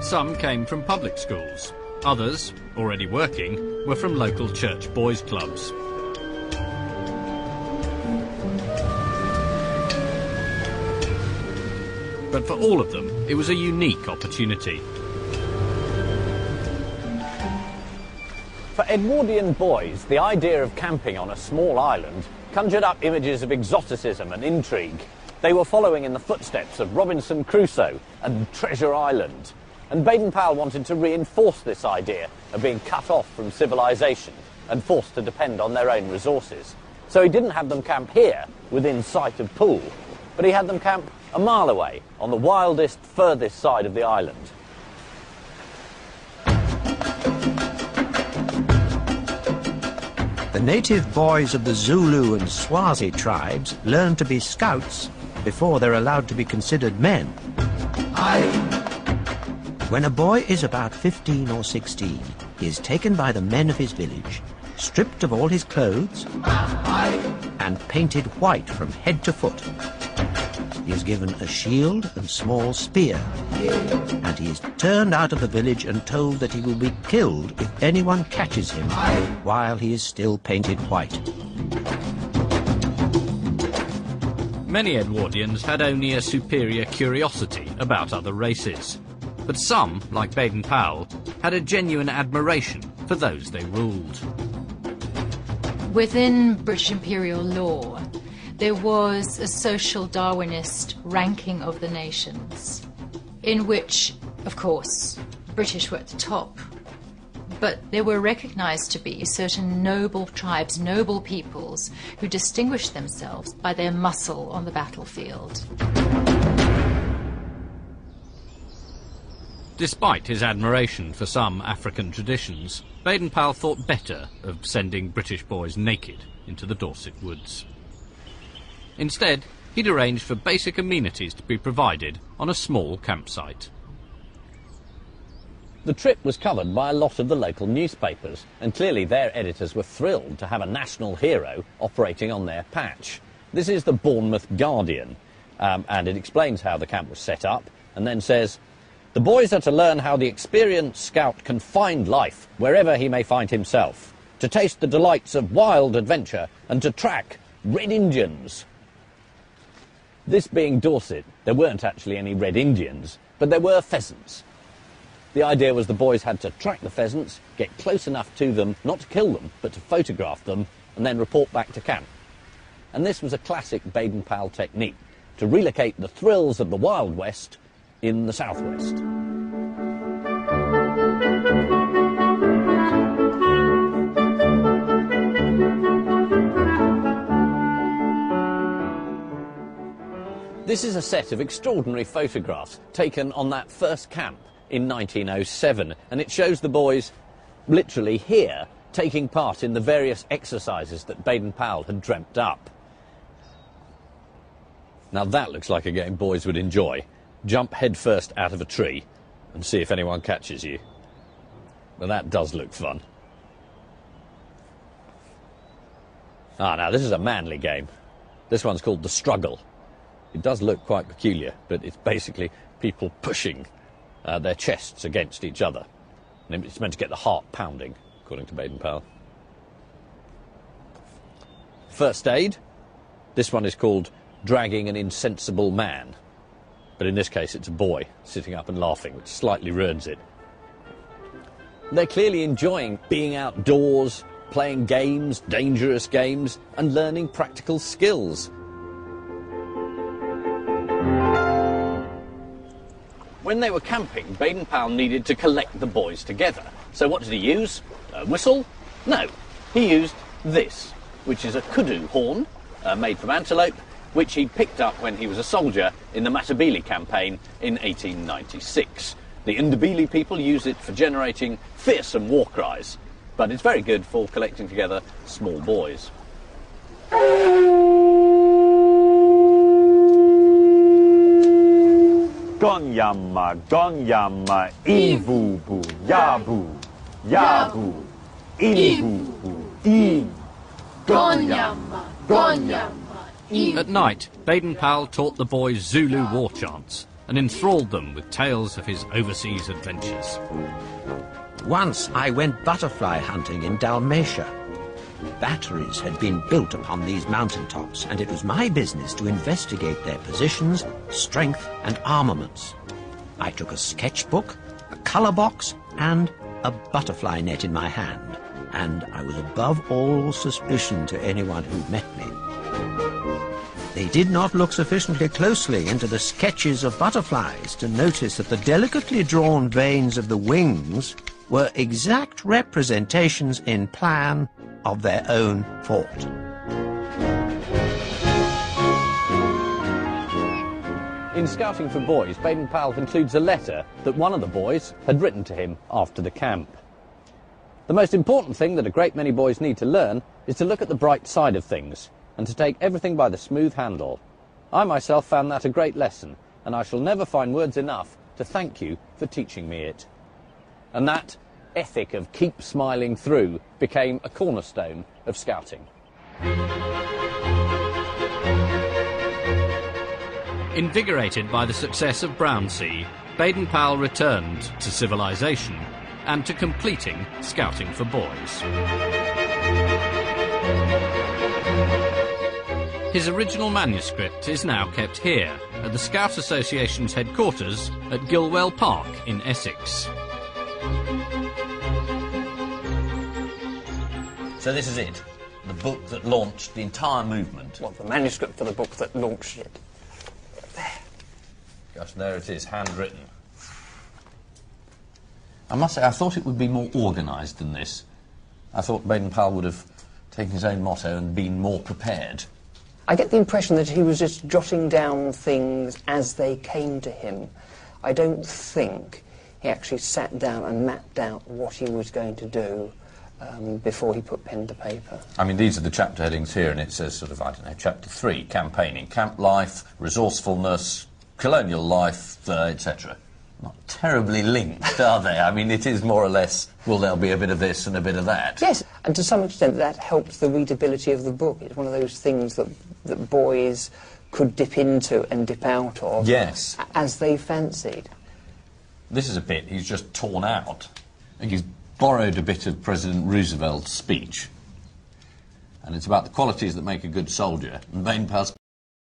Some came from public schools. Others, already working, were from local church boys' clubs. But for all of them, it was a unique opportunity. For Edwardian boys, the idea of camping on a small island conjured up images of exoticism and intrigue. They were following in the footsteps of Robinson Crusoe and Treasure Island. And Baden Powell wanted to reinforce this idea of being cut off from civilization and forced to depend on their own resources. So he didn't have them camp here, within sight of Poole, but he had them camp a mile away, on the wildest, furthest side of the island. The native boys of the Zulu and Swazi tribes learn to be scouts before they're allowed to be considered men. When a boy is about 15 or 16, he is taken by the men of his village, stripped of all his clothes, and painted white from head to foot. He is given a shield and small spear, and he is turned out of the village and told that he will be killed if anyone catches him while he is still painted white. Many Edwardians had only a superior curiosity about other races, but some, like Baden Powell, had a genuine admiration for those they ruled. Within British imperial law, there was a social Darwinist ranking of the nations, in which, of course, British were at the top, but there were recognised to be certain noble tribes, noble peoples, who distinguished themselves by their muscle on the battlefield. Despite his admiration for some African traditions, Baden Powell thought better of sending British boys naked into the Dorset woods. Instead, he'd arranged for basic amenities to be provided on a small campsite. The trip was covered by a lot of the local newspapers, and clearly their editors were thrilled to have a national hero operating on their patch. This is the Bournemouth Guardian, and it explains how the camp was set up, and then says, "The boys are to learn how the experienced scout can find life wherever he may find himself, to taste the delights of wild adventure, and to track Red Indians." This being Dorset, there weren't actually any Red Indians, but there were pheasants. The idea was the boys had to track the pheasants, get close enough to them, not to kill them, but to photograph them, and then report back to camp. And this was a classic Baden Powell technique, to relocate the thrills of the Wild West in the Southwest. This is a set of extraordinary photographs taken on that first camp in 1907, and it shows the boys literally here taking part in the various exercises that Baden Powell had dreamt up. Now that looks like a game boys would enjoy. Jump headfirst out of a tree and see if anyone catches you. Well, that does look fun. Now this is a manly game. This one's called The Struggle. It does look quite peculiar, but it's basically people pushing their chests against each other. And it's meant to get the heart pounding, according to Baden Powell. First aid. This one is called Dragging an Insensible Man. But in this case, it's a boy sitting up and laughing, which slightly ruins it. They're clearly enjoying being outdoors, playing games, dangerous games, and learning practical skills. When they were camping, Baden Powell needed to collect the boys together. So what did he use? A whistle? No. He used this, which is a kudu horn, made from antelope, which he picked up when he was a soldier in the Matabele campaign in 1896. The Ndebele people use it for generating fearsome war cries, but it's very good for collecting together small boys. Gonyama, Gonyama, Ivubu, Yabu, Yabu, Ivubu, I, Gonyama, Gonyama. At night, Baden Powell taught the boys Zulu war chants, and enthralled them with tales of his overseas adventures. Once I went butterfly hunting in Dalmatia. Batteries had been built upon these mountaintops, and it was my business to investigate their positions, strength, and armaments. I took a sketchbook, a colour box, and a butterfly net in my hand, and I was above all suspicion to anyone who met me. They did not look sufficiently closely into the sketches of butterflies to notice that the delicately drawn veins of the wings were exact representations in plan of their own fort. In Scouting for Boys, Baden Powell includes a letter that one of the boys had written to him after the camp. The most important thing that a great many boys need to learn is to look at the bright side of things and to take everything by the smooth handle. I myself found that a great lesson, and I shall never find words enough to thank you for teaching me it. And that ethic of keep smiling through became a cornerstone of Scouting. Invigorated by the success of Brownsea, Baden Powell returned to civilization and to completing Scouting for Boys. His original manuscript is now kept here at the Scout Association's headquarters at Gilwell Park in Essex. So this is it, the book that launched the entire movement. Well, the manuscript for the book that launched it. There. Gosh, there it is, handwritten. I must say, I thought it would be more organised than this. I thought Baden Powell would have taken his own motto and been more prepared. I get the impression that he was just jotting down things as they came to him. I don't think he actually sat down and mapped out what he was going to do before he put pen to paper. I mean, these are the chapter headings here, and it says sort of, I don't know, chapter 3, campaigning, camp life, resourcefulness, colonial life, etc. Not terribly linked, are they? I mean, it is more or less, well, there'll be a bit of this and a bit of that. Yes, and to some extent that helped the readability of the book. It's one of those things that boys could dip into and dip out of, yes, as they fancied. This is a bit he's just torn out. I think he's borrowed a bit of President Roosevelt's speech, and it's about the qualities that make a good soldier, and Baden Powell's